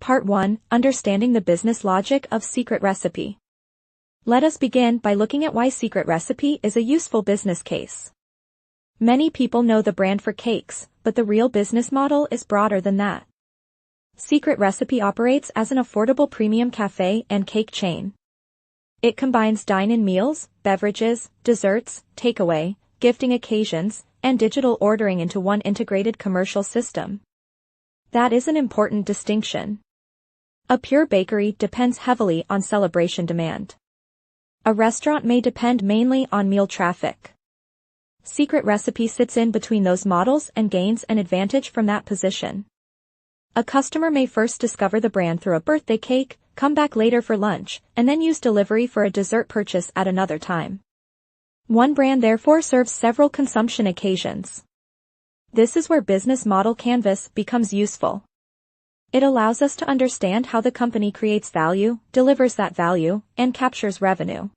Part 1. Understanding the business logic of Secret Recipe. Let us begin by looking at why Secret Recipe is a useful business case. Many people know the brand for cakes, but the real business model is broader than that. Secret Recipe operates as an affordable premium cafe and cake chain. It combines dine-in meals, beverages, desserts, takeaway, gifting occasions, and digital ordering into one integrated commercial system. That is an important distinction. A pure bakery depends heavily on celebration demand. A restaurant may depend mainly on meal traffic. Secret Recipe sits in between those models and gains an advantage from that position. A customer may first discover the brand through a birthday cake, come back later for lunch, and then use delivery for a dessert purchase at another time. One brand therefore serves several consumption occasions. This is where business model canvas becomes useful. It allows us to understand how the company creates value, delivers that value, and captures revenue.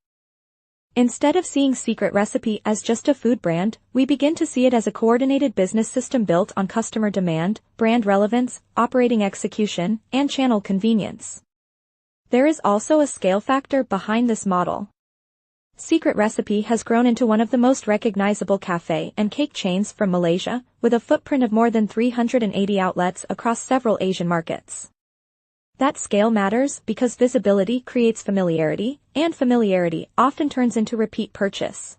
Instead of seeing Secret Recipe as just a food brand, we begin to see it as a coordinated business system built on customer demand, brand relevance, operating execution, and channel convenience. There is also a scale factor behind this model. Secret Recipe has grown into one of the most recognizable cafe and cake chains from Malaysia, with a footprint of more than 380 outlets across several Asian markets. That scale matters because visibility creates familiarity, and familiarity often turns into repeat purchase.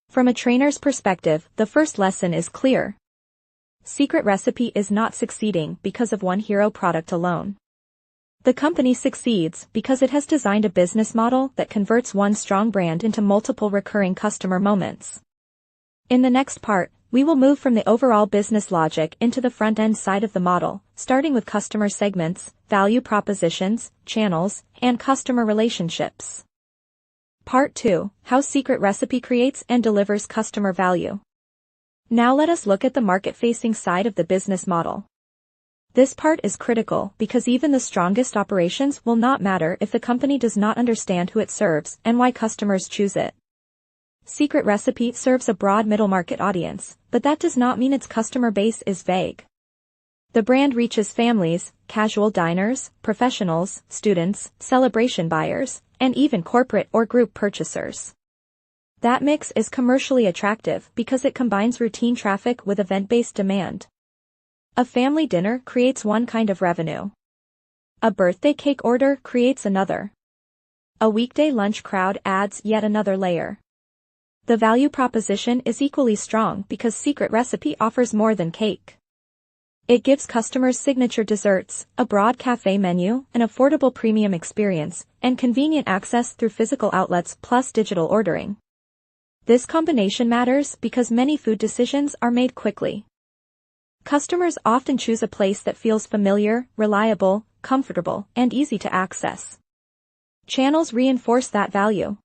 From a trainer's perspective, the first lesson is clear. Secret Recipe is not succeeding because of one hero product alone. The company succeeds because it has designed a business model that converts one strong brand into multiple recurring customer moments. In the next part, we will move from the overall business logic into the front-end side of the model, starting with customer segments, value propositions, channels, and customer relationships. Part 2. How Secret Recipe creates and delivers customer value. Now let us look at the market-facing side of the business model. This part is critical because even the strongest operations will not matter if the company does not understand who it serves and why customers choose it. Secret Recipe serves a broad middle-market audience, but that does not mean its customer base is vague. The brand reaches families, casual diners, professionals, students, celebration buyers, and even corporate or group purchasers. That mix is commercially attractive because it combines routine traffic with event-based demand. A family dinner creates one kind of revenue. A birthday cake order creates another. A weekday lunch crowd adds yet another layer. The value proposition is equally strong because Secret Recipe offers more than cake. It gives customers signature desserts, a broad cafe menu, an affordable premium experience, and convenient access through physical outlets plus digital ordering. This combination matters because many food decisions are made quickly. Customers often choose a place that feels familiar, reliable, comfortable, and easy to access. Channels reinforce that value.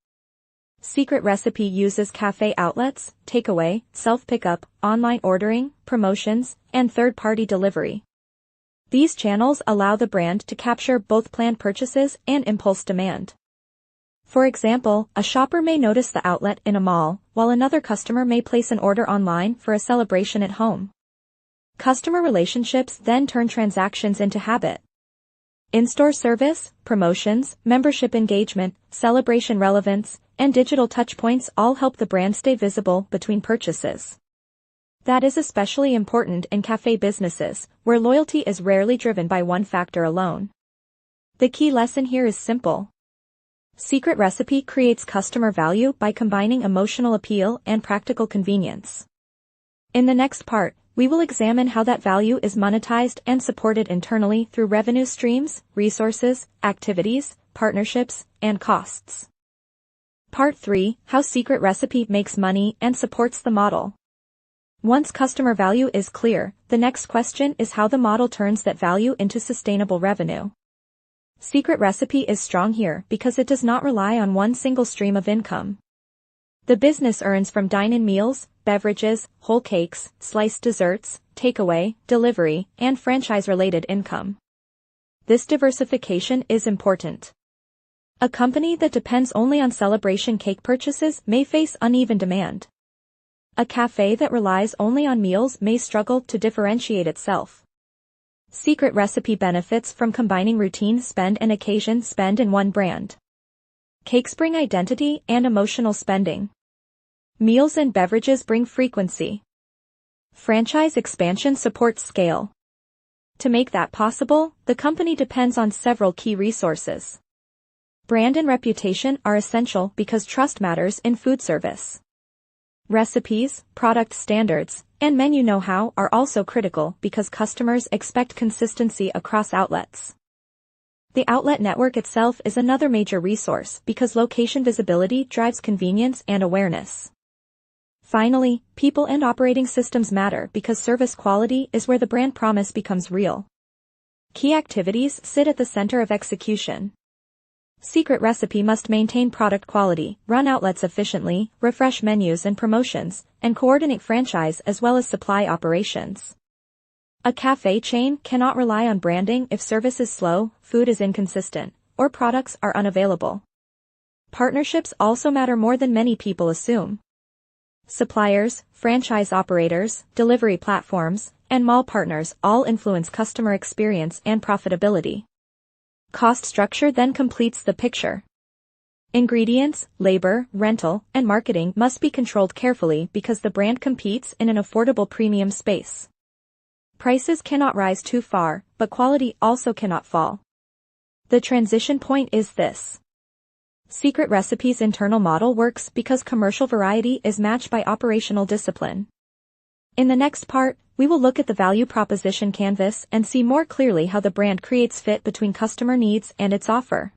Secret Recipe uses cafe outlets, takeaway, self-pickup, online ordering, promotions, and third-party delivery. These channels allow the brand to capture both planned purchases and impulse demand. For example, a shopper may notice the outlet in a mall, while another customer may place an order online for a celebration at home. Customer relationships then turn transactions into habit. In-store service, promotions, membership engagement, celebration relevance, and digital touchpoints all help the brand stay visible between purchases. That is especially important in cafe businesses, where loyalty is rarely driven by one factor alone. The key lesson here is simple. Secret Recipe creates customer value by combining emotional appeal and practical convenience. In the next part, we will examine how that value is monetized and supported internally through revenue streams, resources, activities, partnerships, and costs. Part 3. How Secret Recipe makes money and supports the model. Once customer value is clear, the next question is how the model turns that value into sustainable revenue. Secret Recipe is strong here because it does not rely on one single stream of income. The business earns from dine-in meals, beverages, whole cakes, sliced desserts, takeaway, delivery, and franchise-related income. This diversification is important. A company that depends only on celebration cake purchases may face uneven demand. A cafe that relies only on meals may struggle to differentiate itself. Secret Recipe benefits from combining routine spend and occasion spend in one brand. Cakes bring identity and emotional spending. Meals and beverages bring frequency. Franchise expansion supports scale. To make that possible, the company depends on several key resources. Brand and reputation are essential because trust matters in food service. Recipes, product standards, and menu know-how are also critical because customers expect consistency across outlets. The outlet network itself is another major resource because location visibility drives convenience and awareness. Finally, people and operating systems matter because service quality is where the brand promise becomes real. Key activities sit at the center of execution. Secret Recipe must maintain product quality, run outlets efficiently, refresh menus and promotions, and coordinate franchise as well as supply operations. A café chain cannot rely on branding if service is slow, food is inconsistent, or products are unavailable. Partnerships also matter more than many people assume. Suppliers, franchise operators, delivery platforms, and mall partners all influence customer experience and profitability. Cost structure then completes the picture. Ingredients, labor, rental, and marketing must be controlled carefully because the brand competes in an affordable premium space. Prices cannot rise too far, but quality also cannot fall. The transition point is this. Secret Recipe's internal model works because commercial variety is matched by operational discipline. In the next part, we will look at the value proposition canvas and see more clearly how the brand creates fit between customer needs and its offer.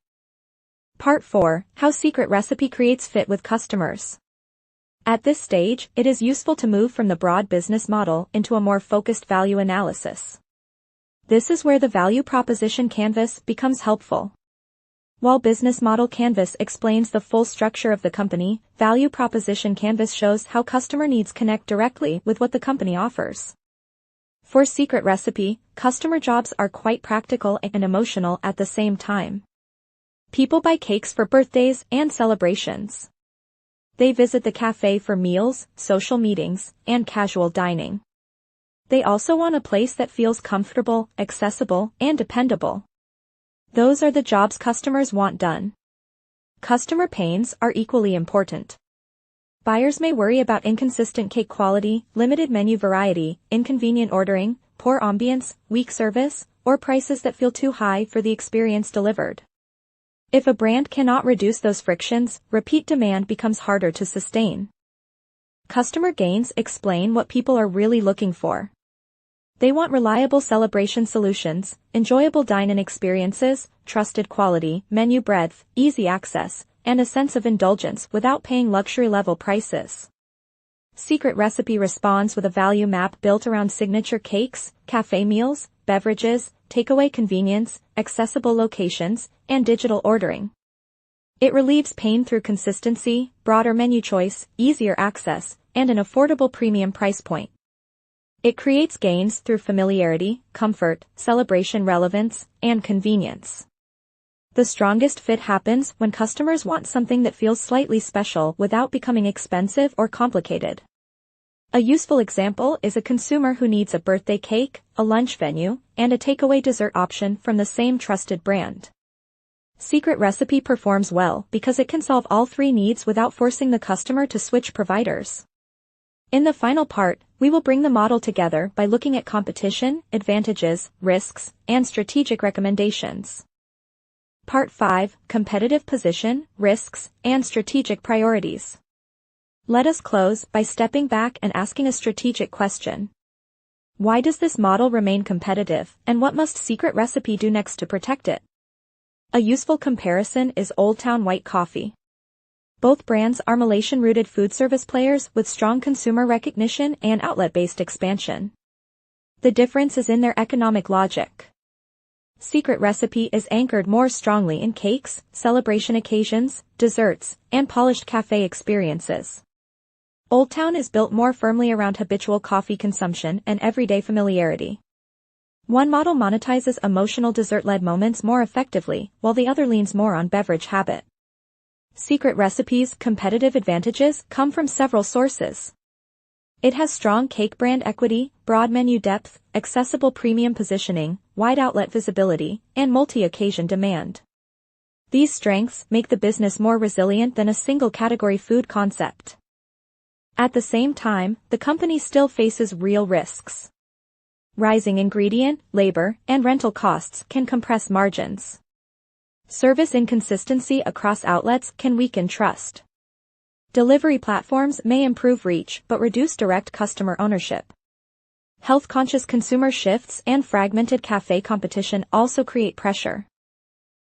Part 4, How Secret Recipe Creates Fit with Customers. At this stage, it is useful to move from the broad business model into a more focused value analysis. This is where the value proposition canvas becomes helpful. While business model canvas explains the full structure of the company, value proposition canvas shows how customer needs connect directly with what the company offers. For Secret Recipe, customer jobs are quite practical and emotional at the same time. People buy cakes for birthdays and celebrations. They visit the cafe for meals, social meetings, and casual dining. They also want a place that feels comfortable, accessible, and dependable. Those are the jobs customers want done. Customer pains are equally important. Buyers may worry about inconsistent cake quality, limited menu variety, inconvenient ordering, poor ambience, weak service, or prices that feel too high for the experience delivered. If a brand cannot reduce those frictions, repeat demand becomes harder to sustain. Customer gains explain what people are really looking for. They want reliable celebration solutions, enjoyable dine-in experiences, trusted quality, menu breadth, easy access, and a sense of indulgence without paying luxury-level prices. Secret Recipe responds with a value map built around signature cakes, cafe meals, beverages, takeaway convenience, accessible locations, and digital ordering. It relieves pain through consistency, broader menu choice, easier access, and an affordable premium price point. It creates gains through familiarity, comfort, celebration relevance, and convenience. The strongest fit happens when customers want something that feels slightly special without becoming expensive or complicated. A useful example is a consumer who needs a birthday cake, a lunch venue, and a takeaway dessert option from the same trusted brand. Secret Recipe performs well because it can solve all three needs without forcing the customer to switch providers. In the final part, we will bring the model together by looking at competition, advantages, risks, and strategic recommendations. Part 5, Competitive Position, Risks, and Strategic Priorities. Let us close by stepping back and asking a strategic question. Why does this model remain competitive, and what must Secret Recipe do next to protect it? A useful comparison is OldTown White Coffee. Both brands are Malaysian-rooted food service players with strong consumer recognition and outlet-based expansion. The difference is in their economic logic. Secret Recipe is anchored more strongly in cakes, celebration occasions, desserts, and polished cafe experiences. OldTown is built more firmly around habitual coffee consumption and everyday familiarity. One model monetizes emotional dessert-led moments more effectively, while the other leans more on beverage habit. Secret Recipe's competitive advantages come from several sources. It has strong cake brand equity, broad menu depth, accessible premium positioning, wide outlet visibility, and multi-occasion demand. These strengths make the business more resilient than a single-category food concept. At the same time, the company still faces real risks. Rising ingredient, labor, and rental costs can compress margins. Service inconsistency across outlets can weaken trust. Delivery platforms may improve reach but reduce direct customer ownership. Health-conscious consumer shifts and fragmented café competition also create pressure.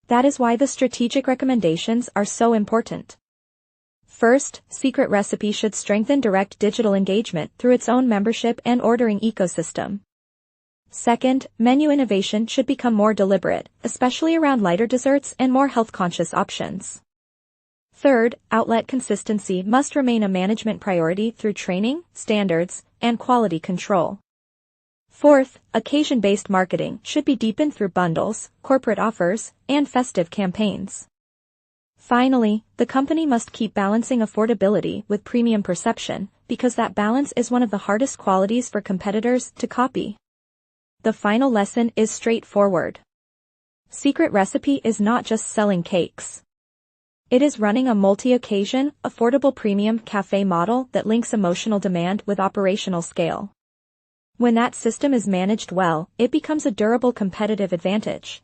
That is why the strategic recommendations are so important. First, Secret Recipe should strengthen direct digital engagement through its own membership and ordering ecosystem. Second, menu innovation should become more deliberate, especially around lighter desserts and more health-conscious options. Third, outlet consistency must remain a management priority through training, standards, and quality control. Fourth, occasion-based marketing should be deepened through bundles, corporate offers, and festive campaigns. Finally, the company must keep balancing affordability with premium perception, because that balance is one of the hardest qualities for competitors to copy. The final lesson is straightforward. Secret Recipe is not just selling cakes. It is running a multi-occasion, affordable premium café model that links emotional demand with operational scale. When that system is managed well, it becomes a durable competitive advantage.